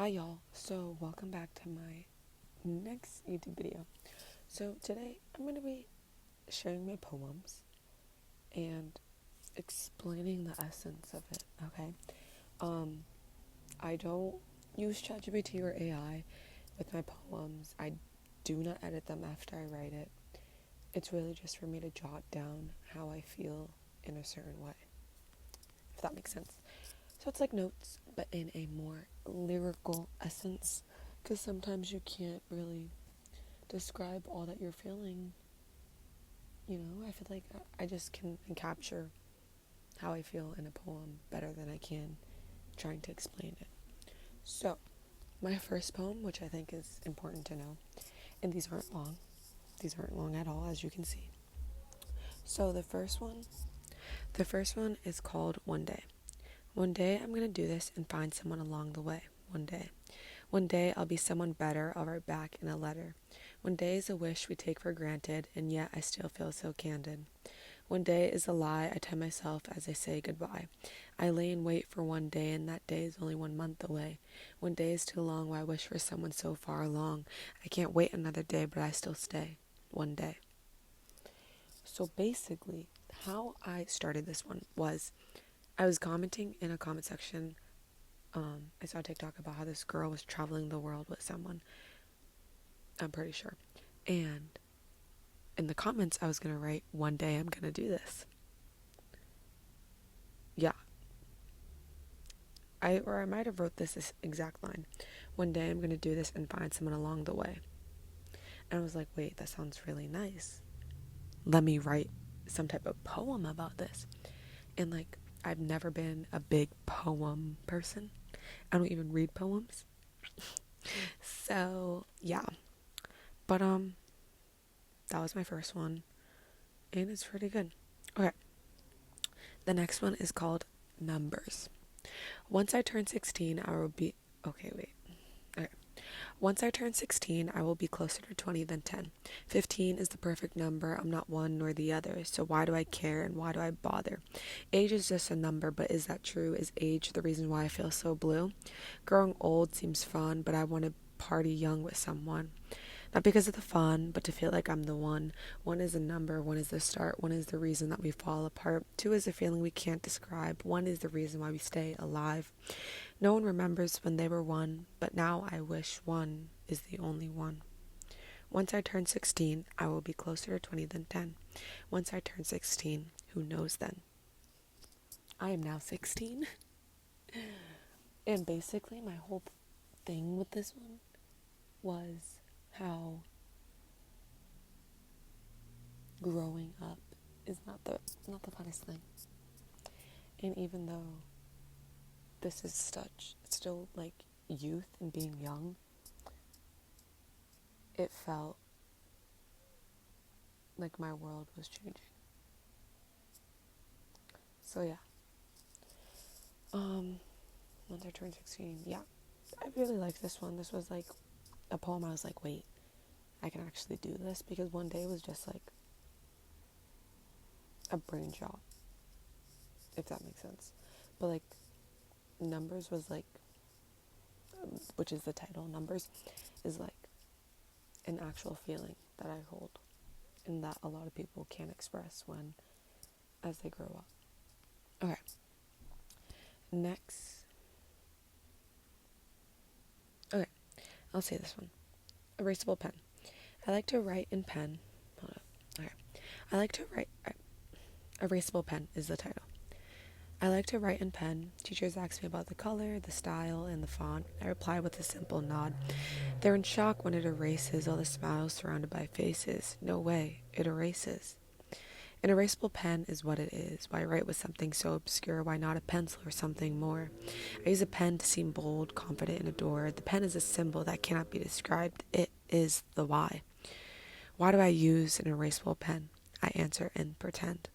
Hi y'all, so welcome back to my next YouTube video. So today I'm going to be sharing my poems and explaining the essence of it, okay? Um, I don't use ChatGPT or AI with my poems. I do not edit them after I write it. It's really just for me to jot down how I feel in a certain way, if that makes sense. So it's like notes, but in a more lyrical essence, because sometimes you can't really describe all that you're feeling. I feel like I just can capture how I feel in a poem better than I can trying to explain it. So, my first poem, which I think is important to know, and these aren't long at all, as you can see. So the first one is called One Day. One day I'm gonna do this and find someone along the way. One day. One day I'll be someone better, I'll write back in a letter. One day is a wish we take for granted, and yet I still feel so candid. One day is a lie I tell myself as I say goodbye. I lay in wait for one day, and that day is only 1 month away. One day is too long, why I wish for someone so far along. I can't wait another day, but I still stay. One day. So basically, how I started this one was I was commenting in a comment section. I saw a TikTok about how this girl was traveling the world with someone, I'm pretty sure. And in the comments, I was going to write, one day I'm going to do this. Yeah. I might have wrote this exact line. One day I'm going to do this and find someone along the way. And I was like, wait, that sounds really nice. Let me write some type of poem about this. And I've never been a big poem person. I don't even read poems. So, yeah. But, that was my first one. And it's pretty good. Okay. The next one is called Numbers. Once I turn 16, I will be... Okay, wait. Okay. Once I turn 16, I will be closer to 20 than 10. 15 is the perfect number. I'm not one nor the other, so why do I care and why do I bother? Age is just a number, but is that true? Is age the reason why I feel so blue? Growing old seems fun, but I want to party young with someone. Not because of the fun, but to feel like I'm the one. One is a number, one is the start, one is the reason that we fall apart. Two is a feeling we can't describe, one is the reason why we stay alive. No one remembers when they were one, but now I wish one is the only one. Once I turn 16, I will be closer to 20 than 10. Once I turn 16, who knows then? I am now 16. And basically my whole thing with this one was how growing up is not the funnest thing. And even though this is still like youth and being young, it felt like my world was changing. So yeah. Once I turned 16, yeah. I really liked this one. This was like a poem I was like, wait, I can actually do this, because one day was just like a brain job, if that makes sense. But like numbers was like, which is the title, numbers is like an actual feeling that I hold and that a lot of people can't express as they grow up. Okay. Next. Okay. I'll say this one. Erasable pen. I like to write in pen. Hold up. Okay. I like to write. Erasable pen is the title. I like to write in pen. Teachers ask me about the color, the style, and the font. I reply with a simple nod. They're in shock when it erases all the smiles surrounded by faces. No way, it erases. An erasable pen is what it is. Why write with something so obscure? Why not a pencil or something more? I use a pen to seem bold, confident, and adored. The pen is a symbol that cannot be described. It is the why. Why do I use an erasable pen? I answer and pretend.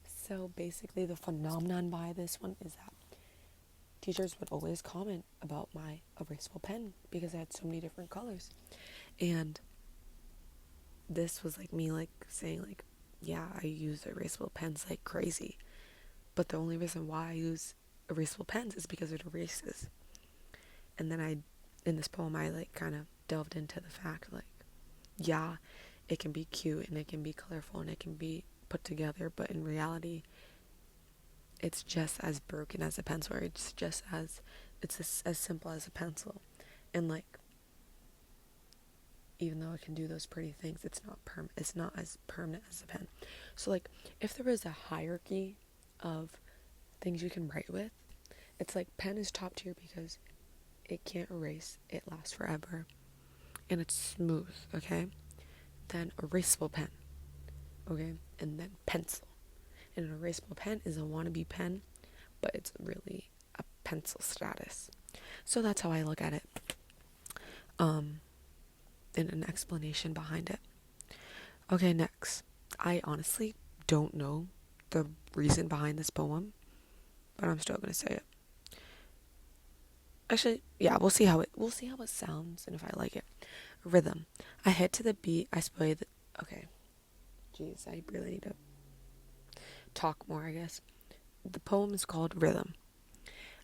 So basically the phenomenon by this one is that teachers would always comment about my erasable pen because I had so many different colors. And this was like me saying yeah, I use erasable pens like crazy. But the only reason why I use erasable pens is because it erases. And then in this poem, I like kind of delved into the fact, like, yeah, it can be cute and it can be colorful and it can be put together, but in reality, it's just as broken as a pencil, or it's as simple as a pencil. And like, even though it can do those pretty things, it's not as permanent as a pen. So like, if there was a hierarchy of things you can write with, it's like pen is top tier because it can't erase, it lasts forever, and it's smooth, okay? Then erasable pen, okay? And then pencil. And an erasable pen is a wannabe pen, but it's really a pencil status. So that's how I look at it. And an explanation behind it. Okay, next. I honestly don't know the reason behind this poem, but I'm still gonna say it. Actually, yeah, we'll see how it sounds and if I like it. Rhythm. I hit to the beat, I sway the okay. Jeez, I really need to talk more, I guess. The poem is called Rhythm.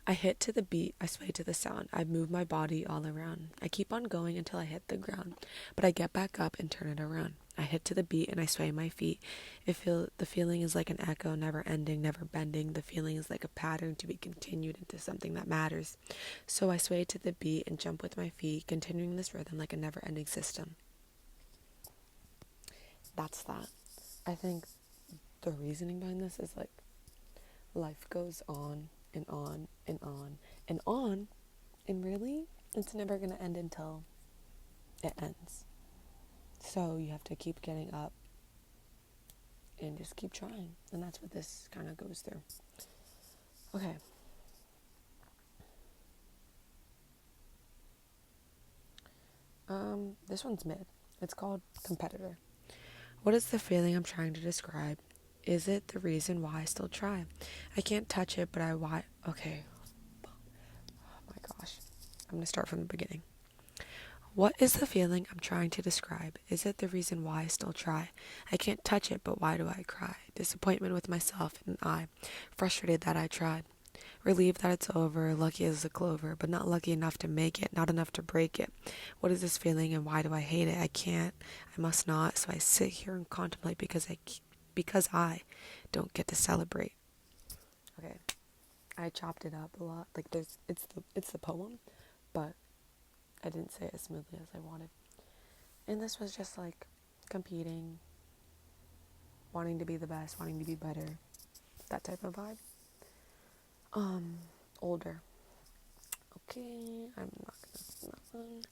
I hit to the beat, I sway to the sound. I move my body all around. I keep on going until I hit the ground, but I get back up and turn it around. I hit to the beat and I sway my feet. The feeling is like an echo, never ending, never bending. The feeling is like a pattern to be continued into something that matters. So I sway to the beat and jump with my feet, continuing this rhythm like a never-ending system. That's that. I think the reasoning behind this is like, life goes on and on and on and on, and really, it's never going to end until it ends. So you have to keep getting up and just keep trying, and that's what this kind of goes through. Okay. This one's mid. It's called Competitor. What is the feeling I'm trying to describe? Is it the reason why I still try? I can't touch it, but okay. Oh my gosh. I'm going to start from the beginning. What is the feeling I'm trying to describe? Is it the reason why I still try? I can't touch it, but why do I cry? Disappointment with myself and I. Frustrated that I tried. Relieved that it's over, lucky as a clover, but not lucky enough to make it, not enough to break it. What is this feeling and why do I hate it? I can't, I must not, so I sit here and contemplate because I don't get to celebrate. Okay, I chopped it up a lot. Like it's the poem, but I didn't say it as smoothly as I wanted. And this was just like competing, wanting to be the best, wanting to be better, that type of vibe. Older. Okay, I'm not gonna do that one.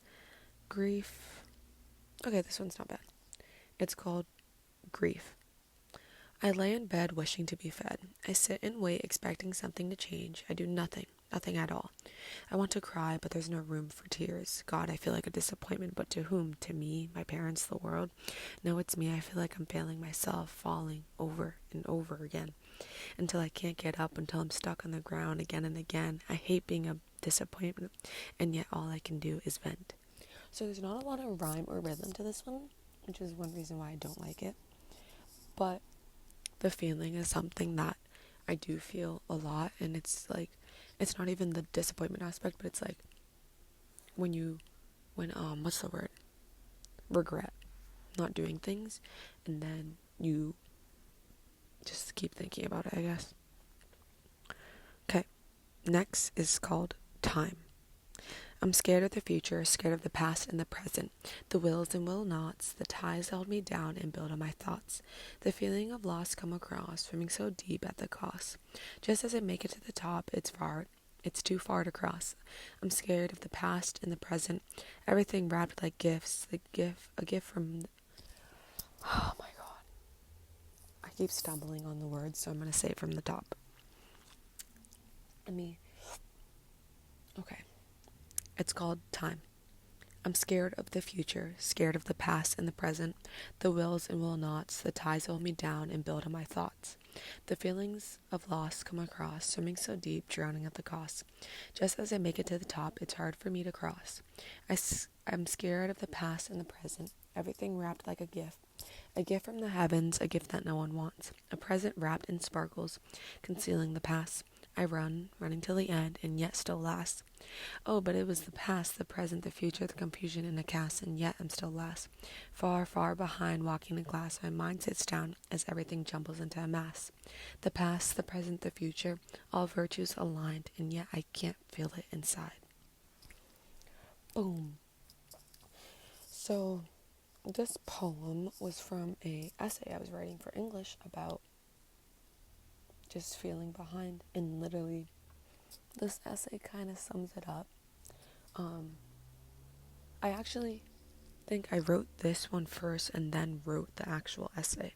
Grief. Okay, this one's not bad. It's called Grief. I lay in bed wishing to be fed. I sit and wait expecting something to change. I do nothing at all. I want to cry, but there's no room for tears. God, I feel like a disappointment, but to whom? To me, my parents, the world? No, it's me. I feel like I'm failing myself, falling over and over again, until I can't get up, until I'm stuck on the ground again and again. I hate being a disappointment, and yet all I can do is vent. So there's not a lot of rhyme or rhythm to this one, which is one reason why I don't like it. But the feeling is something that I do feel a lot, and it's like, it's not even the disappointment aspect, but it's like when what's the word? Regret not doing things, and then you just keep thinking about it, I guess. Okay, next is called Time. I'm scared of the future, scared of the past and the present, the wills and will nots, the ties held me down and build on my thoughts. The feeling of loss come across, swimming so deep at the cost. Just as I make it to the top, it's too far to cross. I'm scared of the past and the present, everything wrapped like gifts, a gift from... Oh my god. I keep stumbling on the words, so I'm going to say it from the top. Okay. It's called Time. I'm scared of the future, scared of the past and the present, the wills and will nots, the ties hold me down and build on my thoughts. The feelings of loss come across, swimming so deep, drowning at the cost. Just as I make it to the top, it's hard for me to cross. I'm scared of the past and the present, everything wrapped like a gift from the heavens, a gift that no one wants, a present wrapped in sparkles, concealing the past. I run, running till the end, and yet still last. Oh, but it was the past, the present, the future, the confusion in a cast, and yet I'm still last. Far, far behind, walking the glass, my mind sits down as everything jumbles into a mass. The past, the present, the future, all virtues aligned, and yet I can't feel it inside. Boom. So, this poem was from a essay I was writing for English about just feeling behind, and literally this essay kind of sums it up. I actually think I wrote this one first and then wrote the actual essay.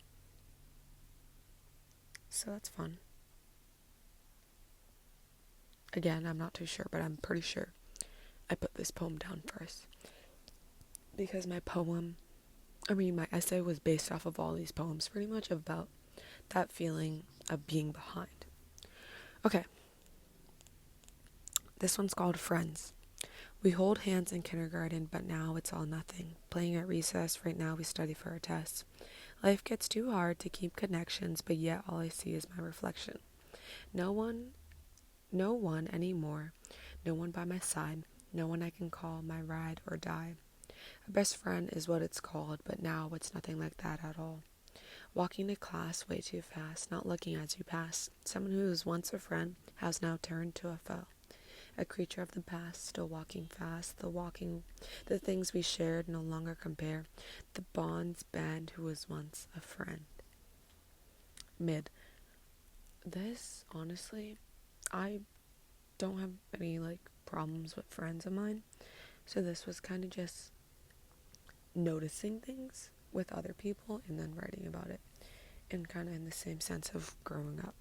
So that's fun. Again, I'm not too sure, but I'm pretty sure I put this poem down first. Because my essay was based off of all these poems, pretty much about that feeling of being behind. Okay. This one's called Friends. We hold hands in kindergarten, but now it's all nothing. Playing at recess, right now we study for our tests. Life gets too hard to keep connections, but yet all I see is my reflection. No one anymore. No one by my side. No one I can call my ride or die. A best friend is what it's called, but now it's nothing like that at all. Walking to class way too fast, not looking as you pass. Someone who was once a friend has now turned to a foe. A creature of the past, still walking fast, the things we shared no longer compare. The bonds band who was once a friend. Mid. This, honestly, I don't have any, problems with friends of mine. So this was kind of just noticing things with other people and then writing about it. And kind of in the same sense of growing up.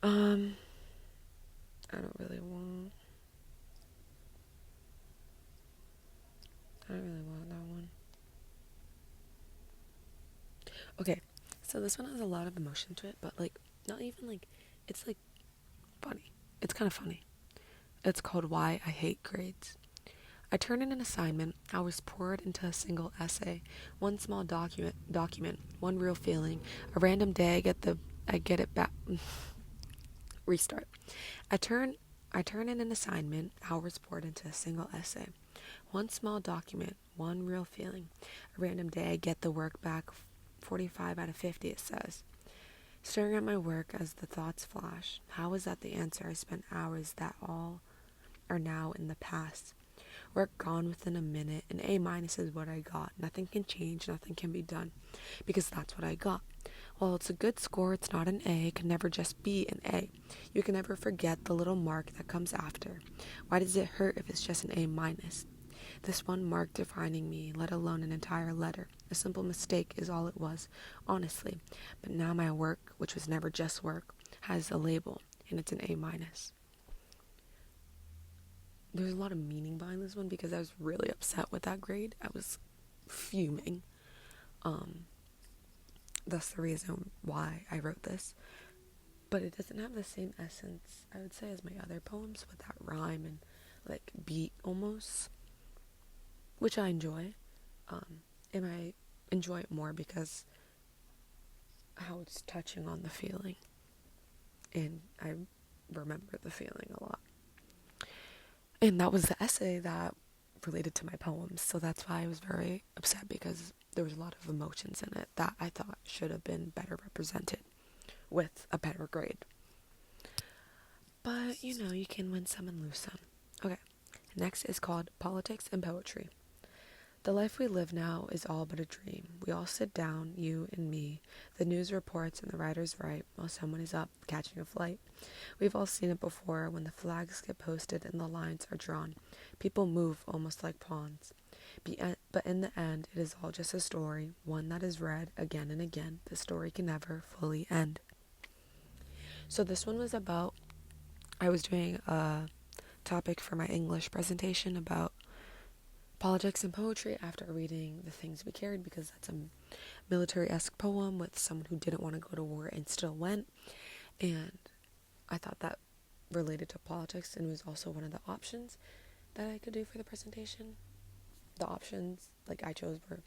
I don't really want that one. Okay, so this one has a lot of emotion to it, but not even it's funny. It's kind of funny. It's called Why I Hate Grades. I turned in an assignment. I was poured into a single essay, one small document, one real feeling. A random day I get it back. Restart. I turn in an assignment, hours poured into a single essay. One small document, one real feeling. A random day I get the work back, 45 out of 50 it says. Staring at my work as the thoughts flash. How is that the answer? I spent hours that all are now in the past. Work gone within a minute. An A- is what I got. Nothing can change, nothing can be done. Because that's what I got. While it's a good score, it's not an A. It can never just be an A. You can never forget the little mark that comes after. Why does it hurt if it's just an A-? This one mark defining me, let alone an entire letter. A simple mistake is all it was, honestly. But now my work, which was never just work, has a label, and it's an A-. There's a lot of meaning behind this one because I was really upset with that grade. I was fuming. That's the reason why I wrote this. But it doesn't have the same essence, I would say, as my other poems with that rhyme and beat almost, which I enjoy. And I enjoy it more because how it's touching on the feeling. And I remember the feeling a lot. And that was the essay that related to my poems. So that's why I was very upset because there was a lot of emotions in it that I thought should have been better represented with a better grade. But, you can win some and lose some. Okay, next is called Politics and Poetry. The life we live now is all but a dream. We all sit down, you and me. The news reports and the writers write while someone is up catching a flight. We've all seen it before when the flags get posted and the lines are drawn. People move almost like pawns. But in the end, it is all just a story, one that is read again and again. The story can never fully end. So this one was about, I was doing a topic for my English presentation about politics and poetry after reading The Things We Carried, because that's a military-esque poem with someone who didn't want to go to war and still went. And I thought that related to politics and was also one of the options that I could do for the presentation. The options I chose were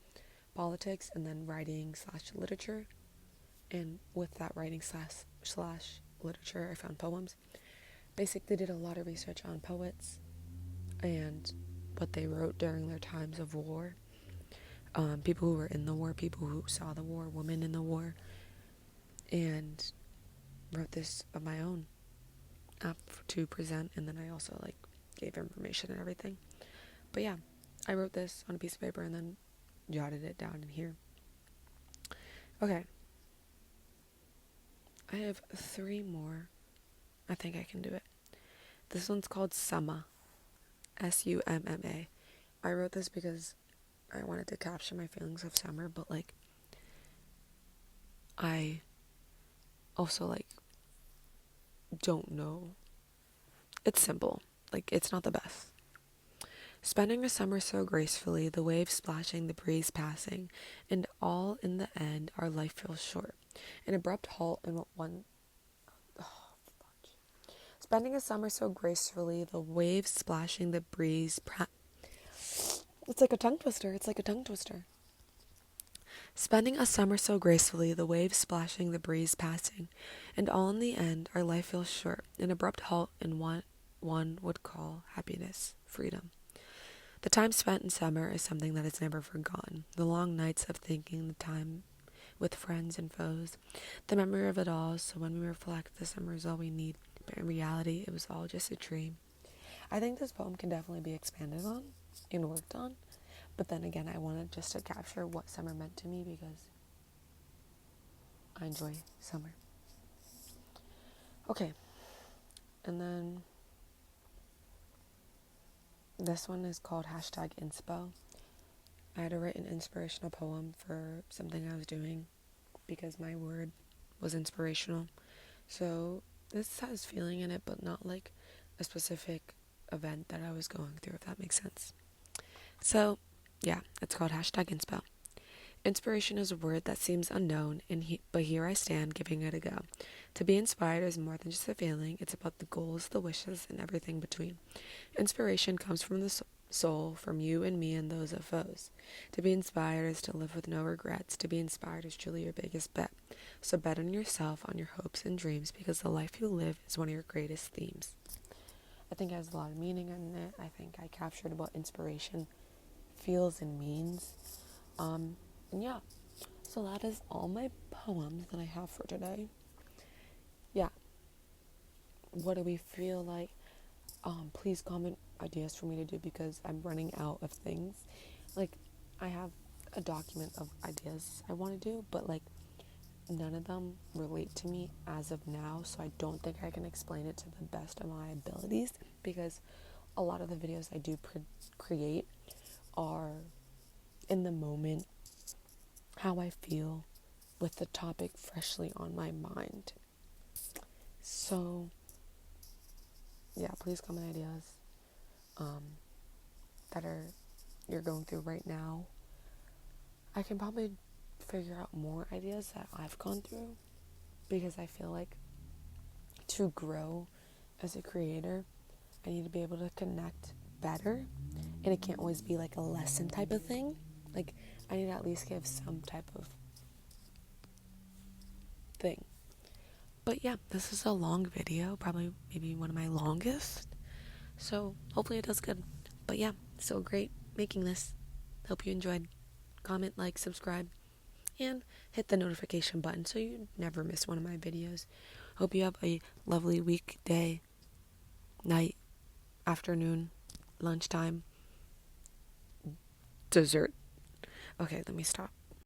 politics and then writing / literature. And with that writing / literature, I found poems. basically did a lot of research on poets and what they wrote during their times of war. People who were in the war, people who saw the war, women in the war, and wrote this of my own to present, and then I also gave information and everything. But yeah, I wrote this on a piece of paper and then jotted it down in here. Okay, I have 3 more. I think I can do it. This one's called Summa, Summa. I wrote this because I wanted to capture my feelings of summer, but I also don't know. It's simple. It's not the best. Spending a summer so gracefully, the waves splashing, the breeze passing, and all in the end, our life feels short. An abrupt halt in what one... Spending a summer so gracefully, the waves splashing, the breeze... It's like a tongue twister. Spending a summer so gracefully, the waves splashing, the breeze passing, and all in the end, our life feels short. An abrupt halt in what one would call happiness, freedom. The time spent in summer is something that is never forgotten. The long nights of thinking, the time with friends and foes, the memory of it all. So when we reflect, the summer is all we need. But in reality, it was all just a dream. I think this poem can definitely be expanded on and worked on. But then again, I wanted just to capture what summer meant to me because I enjoy summer. Okay. And then this one is called #inspo. I had to write an inspirational poem for something I was doing because my word was inspirational. So this has feeling in it, but not a specific event that I was going through, if that makes sense. So yeah, it's called #inspo. Inspiration is a word that seems unknown, but here I stand giving it a go. To be inspired is more than just a feeling. It's about the goals, the wishes, and everything between. Inspiration comes from the soul, from you and me and those of foes. To be inspired is to live with no regrets. To be inspired is truly your biggest bet. So bet on yourself, on your hopes and dreams, because the life you live is one of your greatest themes. I think it has a lot of meaning in it. I think I captured what inspiration feels and means. And yeah, so that is all my poems that I have for today. Yeah, what do we feel like? Please comment ideas for me to do because I'm running out of things. I have a document of ideas I want to do, but none of them relate to me as of now, so I don't think I can explain it to the best of my abilities because a lot of the videos I do create are in the moment, how I feel with the topic freshly on my mind. So yeah, please comment ideas that you're going through right now. I can probably figure out more ideas that I've gone through because I feel like to grow as a creator, I need to be able to connect better, and it can't always be a lesson type of thing. I need to at least give some type of thing. But yeah, this is a long video, probably maybe one of my longest. So hopefully it does good. But yeah, so great making this. Hope you enjoyed. Comment, subscribe, and hit the notification button so you never miss one of my videos. Hope you have a lovely week, day, night, afternoon, lunchtime, dessert. Okay, let me stop.